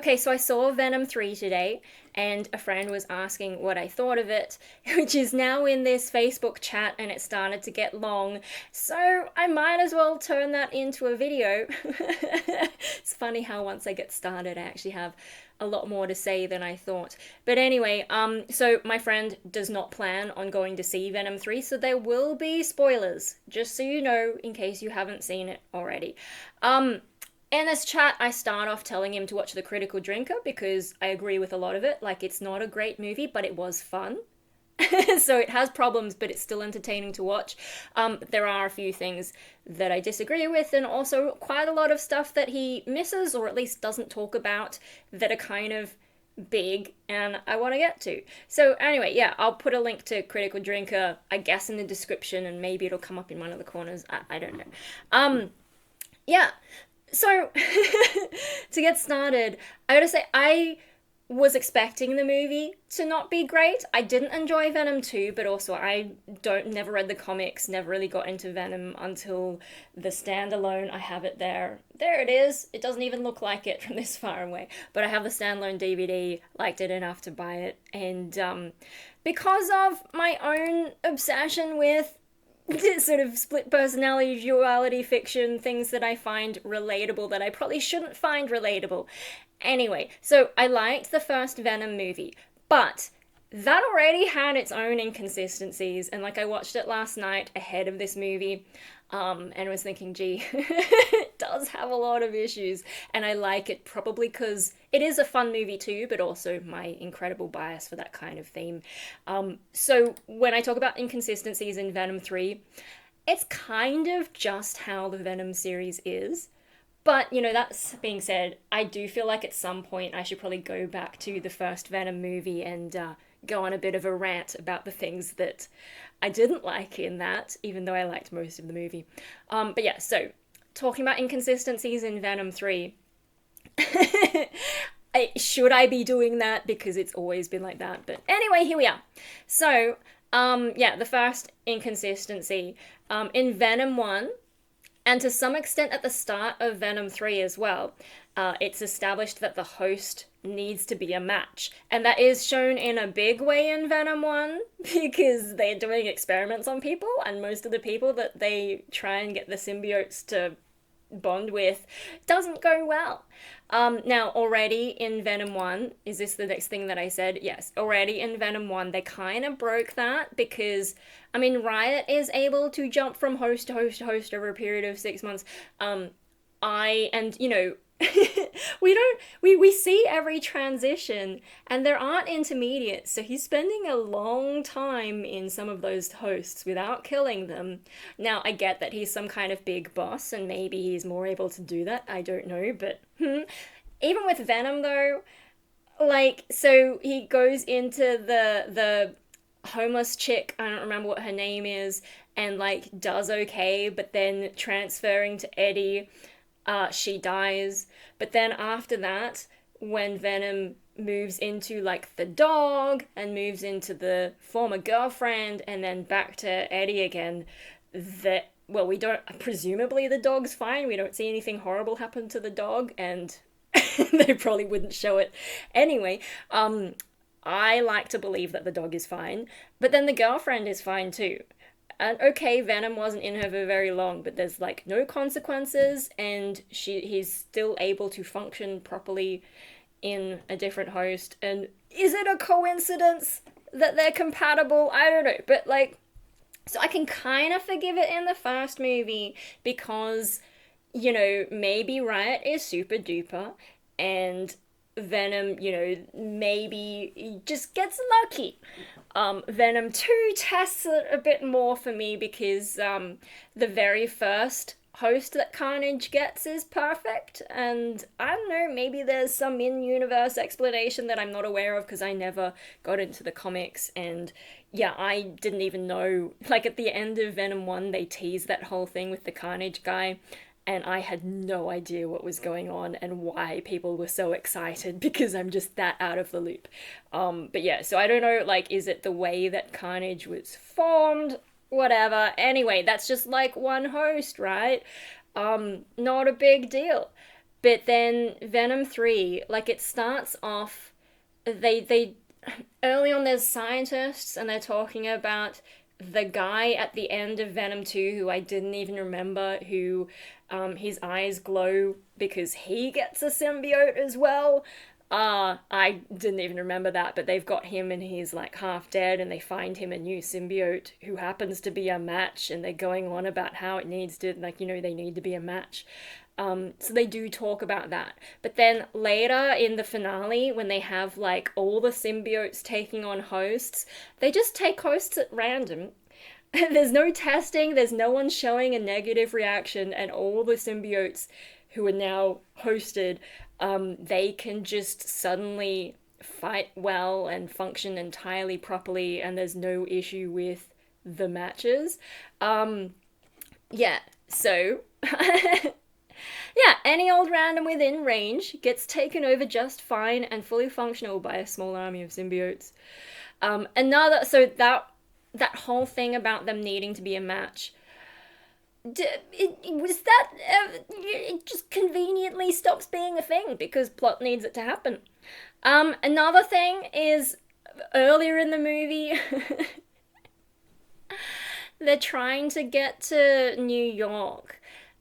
Okay, so I saw Venom 3 today, and a friend was asking what I thought of it, which is now in this Facebook chat, and it started to get long. So I might as well turn that into a video. It's funny how once I get started, I actually have a lot more to say than I thought. But anyway, so my friend does not plan on going to see Venom 3, so there will be spoilers, just so you know, in case you haven't seen it already. In this chat, I start off telling him to watch The Critical Drinker because I agree with a lot of it. Like, it's not a great movie, but it was fun. So it has problems, but it's still entertaining to watch. There are a few things that I disagree with, and also quite a lot of stuff that he misses, or at least doesn't talk about, that are kind of big and I want to get to. So anyway, yeah, I'll put a link to Critical Drinker, I guess, in the description, and maybe it'll come up in one of the corners. I don't know. Yeah, so, to get started, I gotta say, I was expecting the movie to not be great. I didn't enjoy Venom 2, but also I don't never read the comics, never really got into Venom until the standalone. I have it there. There it is. It doesn't even look like it from this far away. But I have the standalone DVD, liked it enough to buy it, and because of my own obsession with sort of split personality, duality fiction, things that I find relatable that I probably shouldn't find relatable. Anyway, so I liked the first Venom movie, but that already had its own inconsistencies, and like I watched it last night ahead of this movie, and was thinking, gee, it does have a lot of issues, and I like it probably because it is a fun movie too, but also my incredible bias for that kind of theme. So when I talk about inconsistencies in Venom 3, it's kind of just how the Venom series is. But, you know, that's being said, I do feel like at some point I should probably go back to the first Venom movie and go on a bit of a rant about the things that I didn't like in that, even though I liked most of the movie. But yeah, so talking about inconsistencies in Venom 3, should I be doing that? Because it's always been like that. But anyway, here we are. So, yeah, the first inconsistency in Venom 1, and to some extent at the start of Venom 3 as well, it's established that the host needs to be a match. And that is shown in a big way in Venom 1 because they're doing experiments on people, and most of the people that they try and get the symbiotes to bond with doesn't go well. Now, already in Venom 1, is this the next thing that I said? Yes, already in Venom 1, they kind of broke that because, I mean, Riot is able to jump from host to host to host over a period of 6 months. And, you know, we see every transition, and there aren't intermediates, so he's spending a long time in some of those hosts without killing them. Now, I get that he's some kind of big boss, and maybe he's more able to do that, I don't know, but even with Venom though, like, so he goes into the homeless chick, I don't remember what her name is, and like does okay, but then transferring to Eddie, she dies. But then after that, when Venom moves into like the dog and moves into the former girlfriend and then back to Eddie again, that, well, we don't, presumably the dog's fine. We don't see anything horrible happen to the dog, and they probably wouldn't show it anyway. I like to believe that the dog is fine, but then the girlfriend is fine too. And okay, Venom wasn't in her for very long, but there's like no consequences, and he's still able to function properly in a different host. And is it a coincidence that they're compatible? I don't know, but like, so I can kind of forgive it in the first movie because, you know, maybe Riot is super duper, and Venom, you know, maybe just gets lucky. Venom 2 tests it a bit more for me because the very first host that Carnage gets is perfect, and I don't know, maybe there's some in-universe explanation that I'm not aware of because I never got into the comics, and yeah, I didn't even know, like at the end of Venom 1 they teased that whole thing with the Carnage guy, and I had no idea what was going on and why people were so excited because I'm just that out of the loop. But yeah, so I don't know, like, is it the way that Carnage was formed? Whatever. Anyway, that's just like one host, right? Not a big deal. But then Venom 3, like it starts off, they early on there's scientists and they're talking about the guy at the end of Venom 2 who I didn't even remember, who his eyes glow because he gets a symbiote as well. I didn't even remember that, but they've got him and he's like half dead, and they find him a new symbiote who happens to be a match, and they're going on about how it needs to, like, they need to be a match. So they do talk about that. But then later in the finale, when they have like all the symbiotes taking on hosts, they just take hosts at random. There's no testing, there's no one showing a negative reaction, and all the symbiotes who are now hosted, they can just suddenly fight well and function entirely properly, and there's no issue with the matches. Yeah, so yeah, any old random within range gets taken over just fine and fully functional by a small army of symbiotes. So that whole thing about them needing to be a match, it just conveniently stops being a thing because plot needs it to happen. Another thing is earlier in the movie, they're trying to get to New York.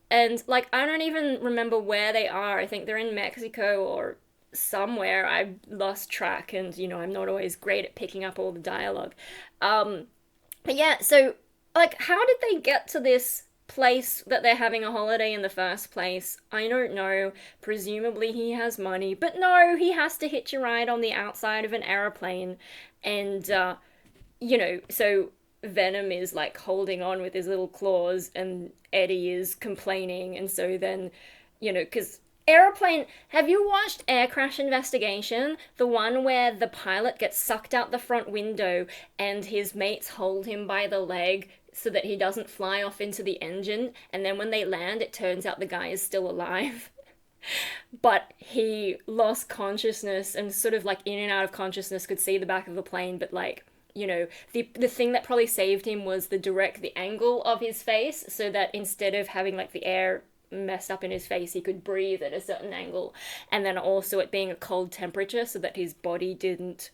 And, like, I don't even remember where they are. I think they're in Mexico or somewhere. I've lost track, and, I'm not always great at picking up all the dialogue. But yeah, so, like, how did they get to this place that they're having a holiday in the first place? I don't know. Presumably he has money. But no, he has to hitch a ride on the outside of an aeroplane. And, so Venom is like holding on with his little claws, and Eddie is complaining, and so then, because airplane. Have you watched Air Crash Investigation? The one where the pilot gets sucked out the front window and his mates hold him by the leg so that he doesn't fly off into the engine, and then when they land, it turns out the guy is still alive. But he lost consciousness and sort of like in and out of consciousness, could see the back of the plane, but like, the thing that probably saved him was the angle of his face, so that instead of having like the air messed up in his face, he could breathe at a certain angle, and then also it being a cold temperature so that his body didn't,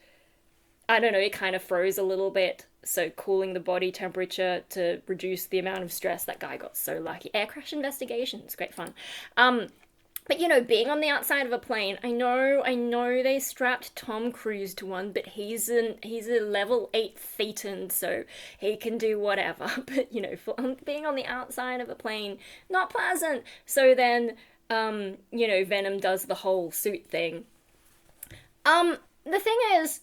I don't know, it kind of froze a little bit, so cooling the body temperature to reduce the amount of stress. That guy got so lucky. Air Crash Investigation, it's great fun. But being on the outside of a plane, I know they strapped Tom Cruise to one, but he's a level 8 thetan, so he can do whatever. But being on the outside of a plane, not pleasant. So then, Venom does the whole suit thing. The thing is,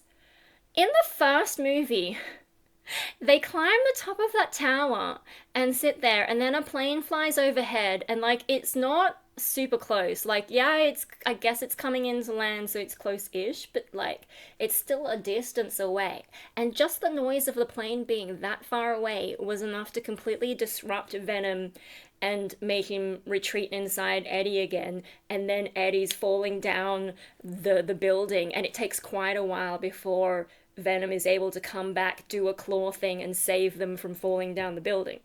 in the first movie, they climb the top of that tower and sit there, and then a plane flies overhead, and like it's not super close. Like, yeah, I guess it's coming into land, so it's close-ish, but like it's still a distance away. And just the noise of the plane being that far away was enough to completely disrupt Venom and make him retreat inside Eddie again. And then Eddie's falling down the building, and it takes quite a while before Venom is able to come back, do a claw thing, and save them from falling down the building.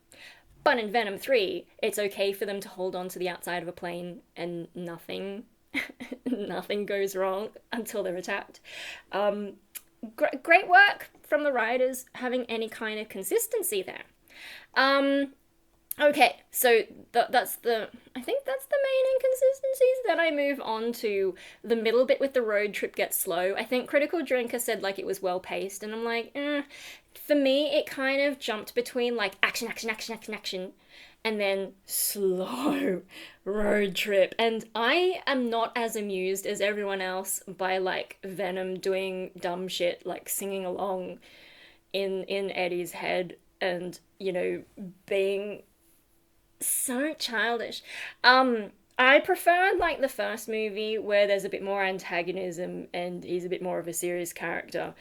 But in Venom 3, it's okay for them to hold on to the outside of a plane and nothing goes wrong until they're attacked. Great work from the writers having any kind of consistency there. Okay, so I think that's the main inconsistencies. Then I move on to the middle bit with the road trip gets slow. I think Critical Drinker said like it was well paced, and I'm like, For me, it kind of jumped between like action, and then slow road trip. And I am not as amused as everyone else by like Venom doing dumb shit, like singing along in Eddie's head and, being so childish. I prefer like the first movie where there's a bit more antagonism and he's a bit more of a serious character.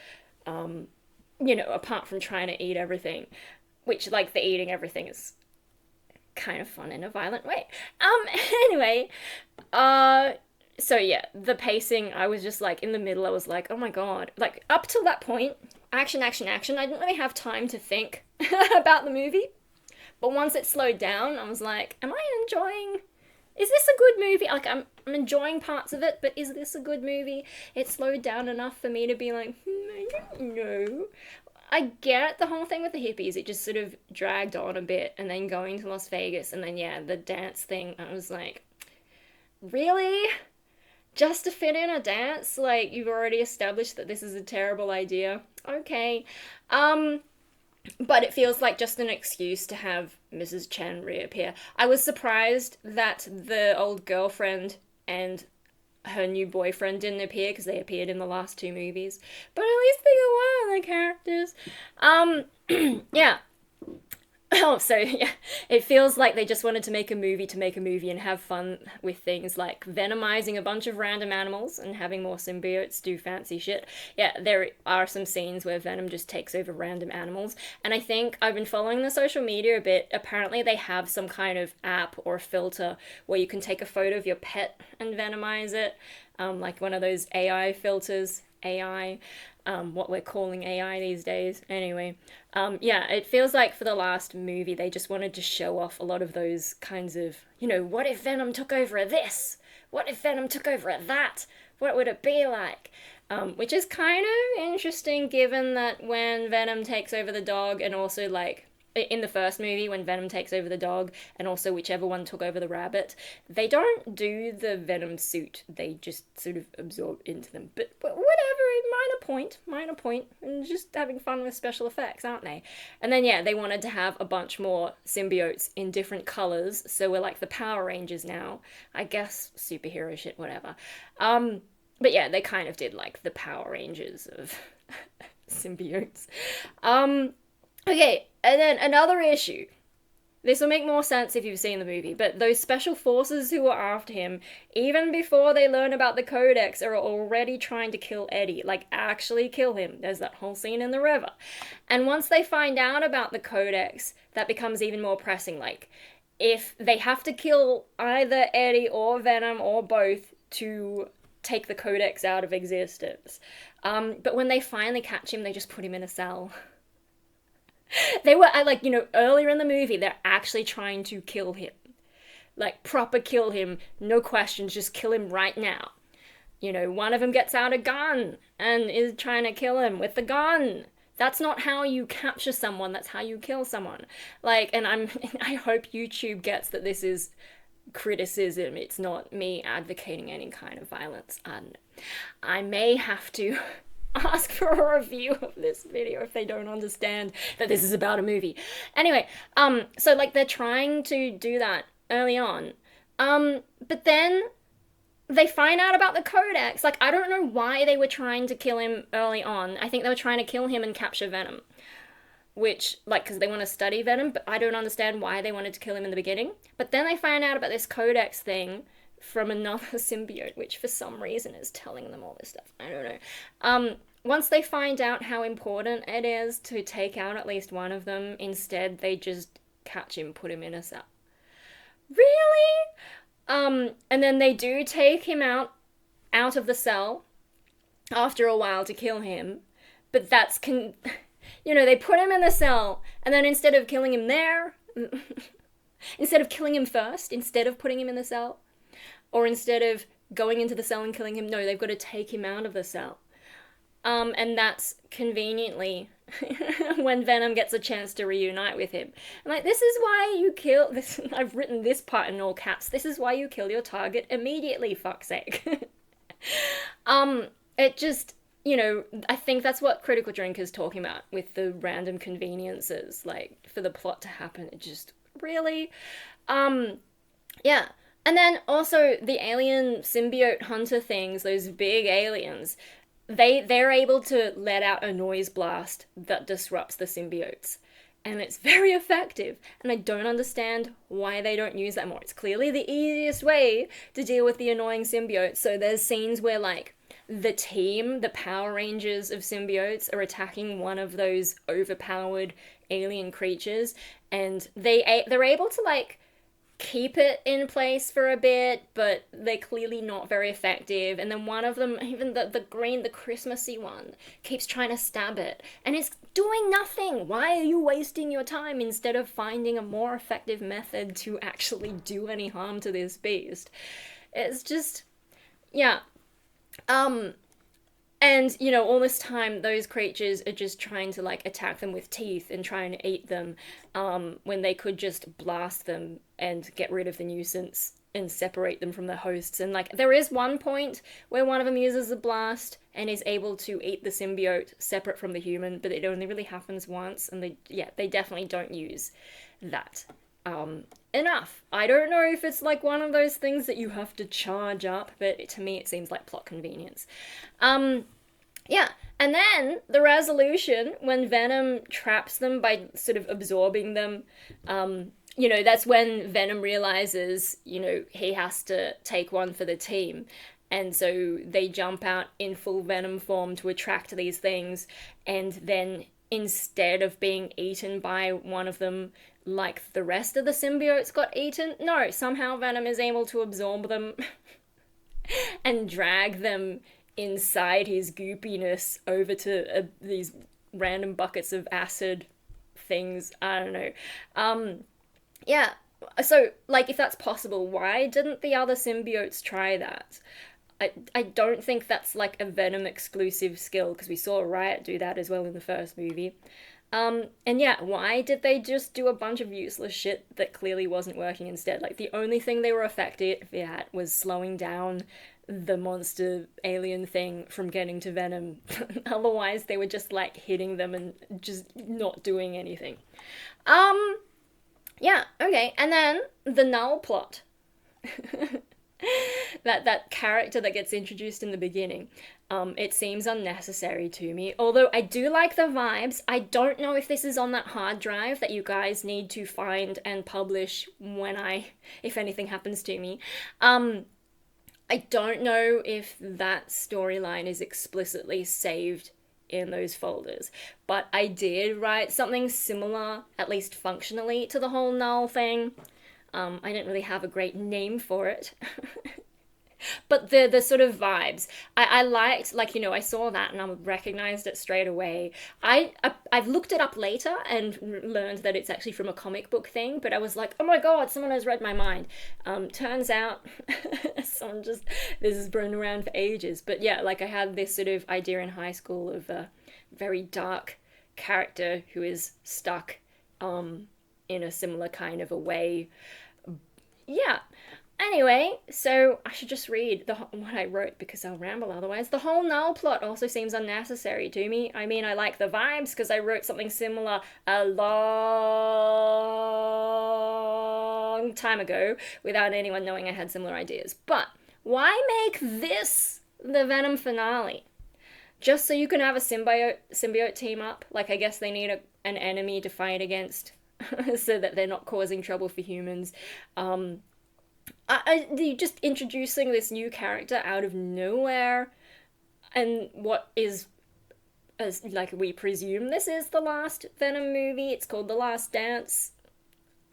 Apart from trying to eat everything, which like the eating everything is kind of fun in a violent way. Anyway, so yeah, the pacing, I was just like in the middle, I was like, oh my god, like up till that point, action. I didn't really have time to think about the movie. But once it slowed down, I was like, am I enjoying... Is this a good movie? Like, I'm I'm enjoying parts of it, but is this a good movie? It slowed down enough for me to be like, I don't know. I get the whole thing with the hippies. It just sort of dragged on a bit, and then going to Las Vegas, and then, yeah, the dance thing. I was like, really? Just to fit in a dance? Like, you've already established that this is a terrible idea. Okay. But it feels like just an excuse to have Mrs. Chen reappear. I was surprised that the old girlfriend and her new boyfriend didn't appear, because they appeared in the last two movies. But at least they got one of the characters. Yeah. Oh, so yeah, it feels like they just wanted to make a movie and have fun with things like venomizing a bunch of random animals and having more symbiotes do fancy shit. Yeah, there are some scenes where Venom just takes over random animals, and I think I've been following the social media a bit. Apparently they have some kind of app or filter where you can take a photo of your pet and venomize it, like one of those AI filters. AI, what we're calling AI these days. Anyway, yeah, it feels like for the last movie they just wanted to show off a lot of those kinds of, what if Venom took over this? What if Venom took over that? What would it be like? Which is kind of interesting given that when Venom takes over the dog, and also like in the first movie when Venom takes over the dog, and also whichever one took over the rabbit, they don't do the Venom suit. They just sort of absorb into them. But whatever, minor point. And just having fun with special effects, aren't they? And then, yeah, they wanted to have a bunch more symbiotes in different colors, so we're like the Power Rangers now. I guess superhero shit, whatever. But yeah, they kind of did like the Power Rangers of symbiotes. Okay, and then another issue. This will make more sense if you've seen the movie, but those special forces who were after him, even before they learn about the Codex, are already trying to kill Eddie. Like, actually kill him. There's that whole scene in the river. And once they find out about the Codex, that becomes even more pressing. Like, if they have to kill either Eddie or Venom or both to take the Codex out of existence. But when they finally catch him, they just put him in a cell. They were, like, earlier in the movie, they're actually trying to kill him. Like, proper kill him, no questions, just kill him right now. One of them gets out a gun and is trying to kill him with the gun. That's not how you capture someone, that's how you kill someone. Like, and I hope YouTube gets that this is criticism, it's not me advocating any kind of violence. And I may have to ask for a review of this video if they don't understand that this is about a movie. Anyway, so like they're trying to do that early on. But then they find out about the Codex. Like, I don't know why they were trying to kill him early on. I think they were trying to kill him and capture Venom. Which, like, because they want to study Venom, but I don't understand why they wanted to kill him in the beginning. But then they find out about this Codex thing from another symbiote, which for some reason is telling them all this stuff. I don't know. Once they find out how important it is to take out at least one of them, instead they just catch him, put him in a cell. Really? And then they do take him out of the cell after a while to kill him, but that's they put him in the cell, and then instead of killing him there, instead of killing him first, instead of putting him in the cell, or instead of going into the cell and killing him, no, they've got to take him out of the cell. And that's conveniently when Venom gets a chance to reunite with him. I'm like, this is why you kill this. I've written this part in all caps. This is why you kill your target immediately, fuck's sake. It just, I think that's what Critical Drink is talking about with the random conveniences, like, for the plot to happen. It just, really? Yeah. And then also the alien symbiote hunter things, those big aliens, they're able to let out a noise blast that disrupts the symbiotes. And it's very effective. And I don't understand why they don't use that more. It's clearly the easiest way to deal with the annoying symbiotes. So there's scenes where, like, the team, the Power Rangers of symbiotes, are attacking one of those overpowered alien creatures. And they're able to, like, keep it in place for a bit, but they're clearly not very effective. And then one of them, even the green, the Christmassy one, keeps trying to stab it, and it's doing nothing. Why are you wasting your time instead of finding a more effective method to actually do any harm to this beast? It's just, yeah. Um, and, you know, all this time, those creatures are just trying to, like, attack them with teeth and trying to eat them, when they could just blast them and get rid of the nuisance and separate them from the hosts. And, like, there is one point where one of them uses the blast and is able to eat the symbiote separate from the human, but it only really happens once, and they definitely don't use that enough. I don't know if it's like one of those things that you have to charge up, but to me it seems like plot convenience. Yeah, and then the resolution when Venom traps them by sort of absorbing them, you know, that's when Venom realizes, you know, he has to take one for the team. And so they jump out in full Venom form to attract these things, and then instead of being eaten by one of them like the rest of the symbiotes got eaten, no, somehow Venom is able to absorb them and drag them inside his goopiness over to these random buckets of acid things. I don't know. Yeah. So, like, if that's possible, why didn't the other symbiotes try that? I don't think that's like a Venom exclusive skill, because we saw Riot do that as well in the first movie. And yeah, why did they just do a bunch of useless shit that clearly wasn't working instead? Like, the only thing they were effective at was slowing down the monster alien thing from getting to Venom. Otherwise, they were just like hitting them and just not doing anything. Yeah, okay. And then the null plot. that character that gets introduced in the beginning. It seems unnecessary to me. Although I do like the vibes. I don't know if this is on that hard drive that you guys need to find and publish if anything happens to me. I don't know if that storyline is explicitly saved in those folders, but I did write something similar, at least functionally, to the whole null thing. I didn't really have a great name for it. But the sort of vibes I liked, like, you know, I saw that and I recognized it straight away. I've looked it up later and learned that it's actually from a comic book thing, but I was like, oh my god, someone has read my mind. Turns out someone just, this has been around for ages. But yeah, like, I had this sort of idea in high school of a very dark character who is stuck in a similar kind of a way. Yeah. Anyway, so I should just read what I wrote, because I'll ramble otherwise. The whole null plot also seems unnecessary to me. I mean, I like the vibes because I wrote something similar a long time ago without anyone knowing I had similar ideas. But why make this the Venom finale? Just so you can have a symbiote team up? Like, I guess they need an enemy to fight against so that they're not causing trouble for humans. Just introducing this new character out of nowhere, and what is, as like, we presume this is the last Venom movie. It's called The Last Dance.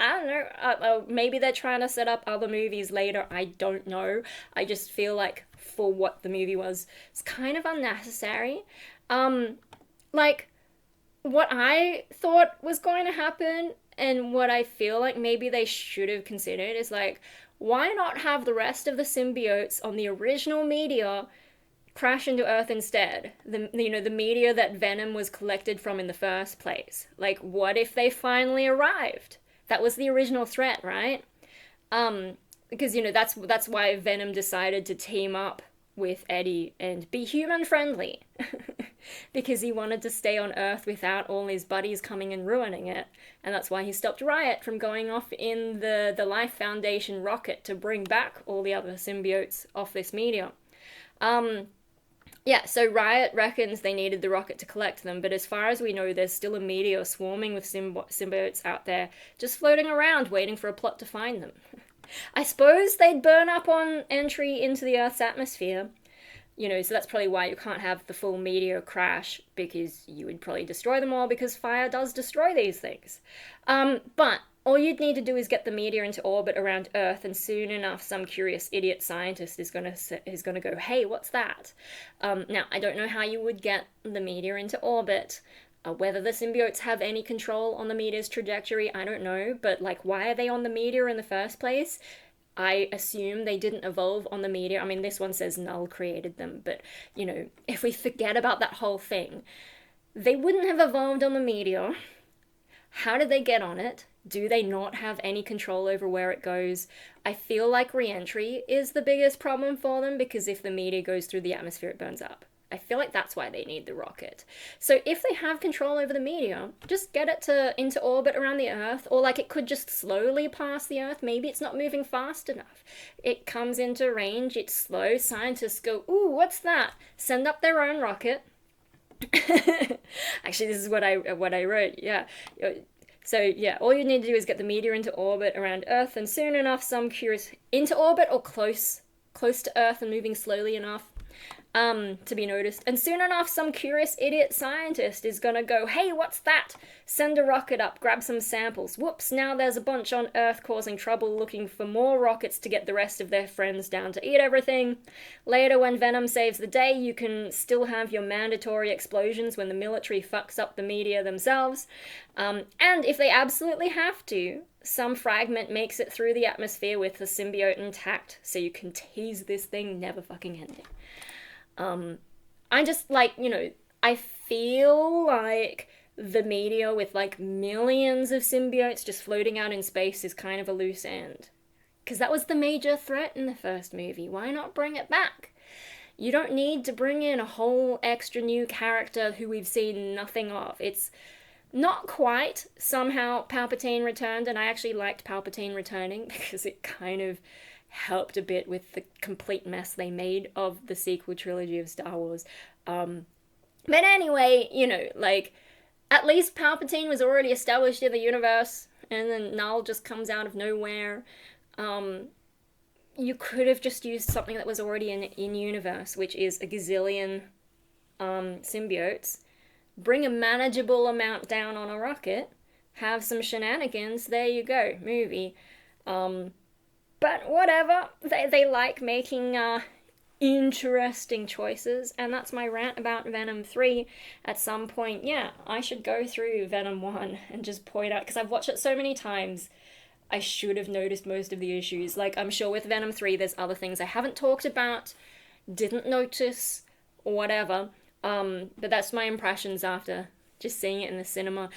I don't know. Maybe they're trying to set up other movies later. I don't know. I just feel like, for what the movie was, it's kind of unnecessary. Like, what I thought was going to happen, and what I feel like maybe they should have considered, is like, why not have the rest of the symbiotes on the original meteor crash into Earth instead? The meteor that Venom was collected from in the first place. Like, what if they finally arrived? That was the original threat, right? Because, you know, that's why Venom decided to team up with Eddie and be human friendly. Because he wanted to stay on Earth without all his buddies coming and ruining it. And that's why he stopped Riot from going off in the Life Foundation rocket to bring back all the other symbiotes off this meteor. Yeah, so Riot reckons they needed the rocket to collect them, but as far as we know, there's still a meteor swarming with symbiotes out there, just floating around, waiting for a plot to find them. I suppose they'd burn up on entry into the Earth's atmosphere. You know, so that's probably why you can't have the full meteor crash, because you would probably destroy them all, because fire does destroy these things. But all you'd need to do is get the meteor into orbit around Earth, and soon enough some curious idiot scientist is gonna go, hey, what's that? Now, I don't know how you would get the meteor into orbit. Whether the symbiotes have any control on the meteor's trajectory, I don't know, but, like, why are they on the meteor in the first place? I assume they didn't evolve on the meteor. I mean, this one says Null created them, but, if we forget about that whole thing, they wouldn't have evolved on the meteor. How did they get on it? Do they not have any control over where it goes? I feel like re-entry is the biggest problem for them, because if the meteor goes through the atmosphere, it burns up. I feel like that's why they need the rocket. So if they have control over the meteor, just get it into orbit around the Earth, or like it could just slowly pass the Earth. Maybe it's not moving fast enough. It comes into range, it's slow. Scientists go, ooh, what's that? Send up their own rocket. Actually, this is what I wrote. Yeah. So yeah, all you need to do is get the meteor into orbit around Earth, and soon enough, some curious into orbit or close to Earth and moving slowly enough to be noticed. And soon enough, some curious idiot scientist is gonna go, hey, what's that? Send a rocket up, grab some samples. Whoops, now there's a bunch on Earth causing trouble, looking for more rockets to get the rest of their friends down to eat everything. Later, when Venom saves the day, you can still have your mandatory explosions when the military fucks up the media themselves. And if they absolutely have to, some fragment makes it through the atmosphere with the symbiote intact, so you can tease this thing never fucking ending. I just, like, I feel like the meteor with, like, millions of symbiotes just floating out in space is kind of a loose end. Because that was the major threat in the first movie. Why not bring it back? You don't need to bring in a whole extra new character who we've seen nothing of. It's not quite somehow Palpatine returned, and I actually liked Palpatine returning because it kind of helped a bit with the complete mess they made of the sequel trilogy of Star Wars. But anyway, like, at least Palpatine was already established in the universe, and then Null just comes out of nowhere. You could have just used something that was already in universe, which is a gazillion symbiotes. Bring a manageable amount down on a rocket, have some shenanigans, there you go, movie. But whatever, they like making interesting choices, and that's my rant about Venom 3. At some point, yeah, I should go through Venom 1 and just point out, because I've watched it so many times, I should have noticed most of the issues. Like, I'm sure with Venom 3 there's other things I haven't talked about, didn't notice, or whatever. But that's my impressions after just seeing it in the cinema.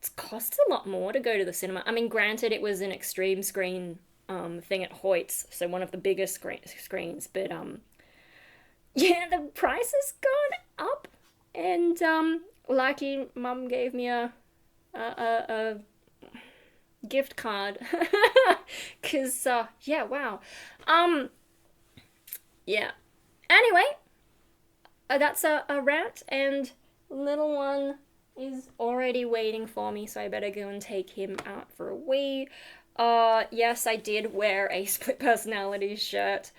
It costs a lot more to go to the cinema. I mean, granted, it was an extreme screen thing at Hoyt's, so one of the biggest screens, but yeah, the price has gone up, and lucky Mum gave me a gift card, cause yeah, wow, yeah. Anyway, that's a rant, and little one is already waiting for me, so I better go and take him out for a wee. Yes, I did wear a split personality shirt.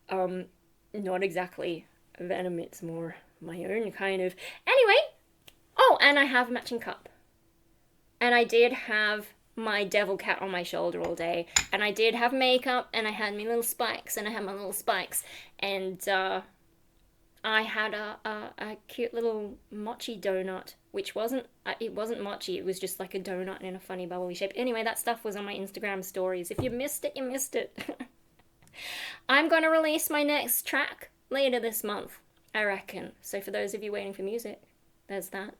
Not exactly Venom, it's more my own kind of. Anyway, oh, and I have a matching cup. And I did have my devil cat on my shoulder all day, and I did have makeup, and I had my little spikes, and I had a cute little mochi donut, which wasn't mochi, it was just like a donut in a funny bubbly shape. Anyway, that stuff was on my Instagram stories. If you missed it, you missed it. I'm going to release my next track later this month, I reckon. So for those of you waiting for music, there's that.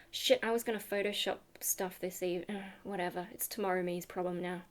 Shit, I was going to Photoshop stuff this evening. Whatever, it's tomorrow me's problem now.